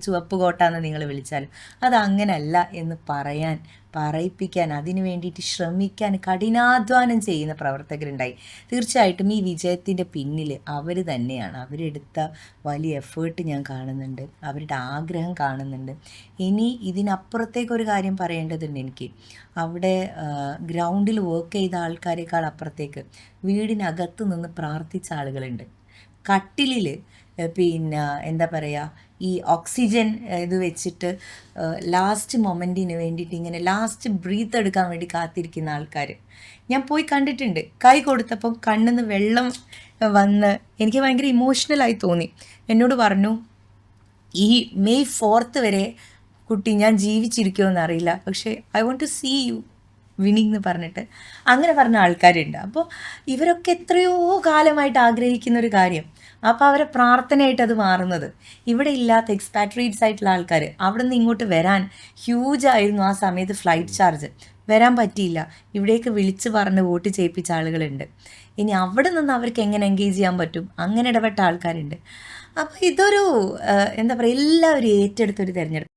ചുവപ്പ് കോട്ട എന്ന് നിങ്ങൾ വിളിച്ചാലും അതങ്ങനല്ല എന്ന് പറയിപ്പിക്കാൻ അതിനു വേണ്ടിയിട്ട് ശ്രമിക്കാൻ കഠിനാധ്വാനം ചെയ്യുന്ന പ്രവർത്തകരുണ്ടായി. തീർച്ചയായിട്ടും ഈ വിജയത്തിൻ്റെ പിന്നിൽ അവർ തന്നെയാണ്. അവരെടുത്ത വലിയ എഫേർട്ട് ഞാൻ കാണുന്നുണ്ട്, അവരുടെ ആഗ്രഹം കാണുന്നുണ്ട്. ഇനി ഇതിനപ്പുറത്തേക്കൊരു കാര്യം പറയേണ്ടതുണ്ട് എനിക്ക്. അവിടെ ഗ്രൗണ്ടിൽ വർക്ക് ചെയ്ത ആൾക്കാരെക്കാൾ അപ്പുറത്തേക്ക് വീടിനകത്ത് നിന്ന് പ്രാർത്ഥിച്ച ആളുകളുണ്ട്. കട്ടിലിൽ പിന്നെ എന്താ പറയുക, ഈ ഓക്സിജൻ ഇത് വെച്ചിട്ട് ലാസ്റ്റ് മൊമെൻറ്റിന് വേണ്ടിയിട്ട് ഇങ്ങനെ ലാസ്റ്റ് ബ്രീത്ത് എടുക്കാൻ വേണ്ടി കാത്തിരിക്കുന്ന ആൾക്കാർ ഞാൻ പോയി കണ്ടിട്ടുണ്ട്. കൈ കൊടുത്തപ്പം കണ്ണിൽ നിന്ന് വെള്ളം വന്ന് എനിക്ക് ഭയങ്കര ഇമോഷണലായി തോന്നി. എന്നോട് പറഞ്ഞു, ഈ മെയ് 4th വരെ കുട്ടി ഞാൻ ജീവിച്ചിരിക്കുമോ അറിയില്ല, പക്ഷേ I want to see you winning എന്ന് പറഞ്ഞിട്ട് അങ്ങനെ പറഞ്ഞ ആൾക്കാരുണ്ട്. അപ്പോൾ ഇവരൊക്കെ എത്രയോ കാലമായിട്ട് ആഗ്രഹിക്കുന്ന ഒരു കാര്യം. അപ്പോൾ അവരെ പ്രാർത്ഥനയായിട്ട് അത് മാറുന്നത്. ഇവിടെ ഇല്ലാത്ത എക്സ്പാട്രിയേറ്റ്സ് ആയിട്ടുള്ള ആൾക്കാർ അവിടെ നിന്ന് ഇങ്ങോട്ട് വരാൻ ഹ്യൂജ് ആയിരുന്നു ആ സമയത്ത് ഫ്ലൈറ്റ് ചാർജ്. വരാൻ പറ്റിയില്ല, ഇവിടേക്ക് വിളിച്ച് പറഞ്ഞ് വോട്ട് ചെയ്യിപ്പിച്ച ആളുകളുണ്ട്. ഇനി അവിടെ നിന്ന് അവർക്ക് എങ്ങനെ എൻഗേജ് ചെയ്യാൻ പറ്റും, അങ്ങനെ ഇടപെട്ട ആൾക്കാരുണ്ട്. അപ്പോൾ ഇതൊരു എന്താ പറയുക, എല്ലാവരും ഏറ്റെടുത്തൊരു തിരഞ്ഞെടുപ്പ്.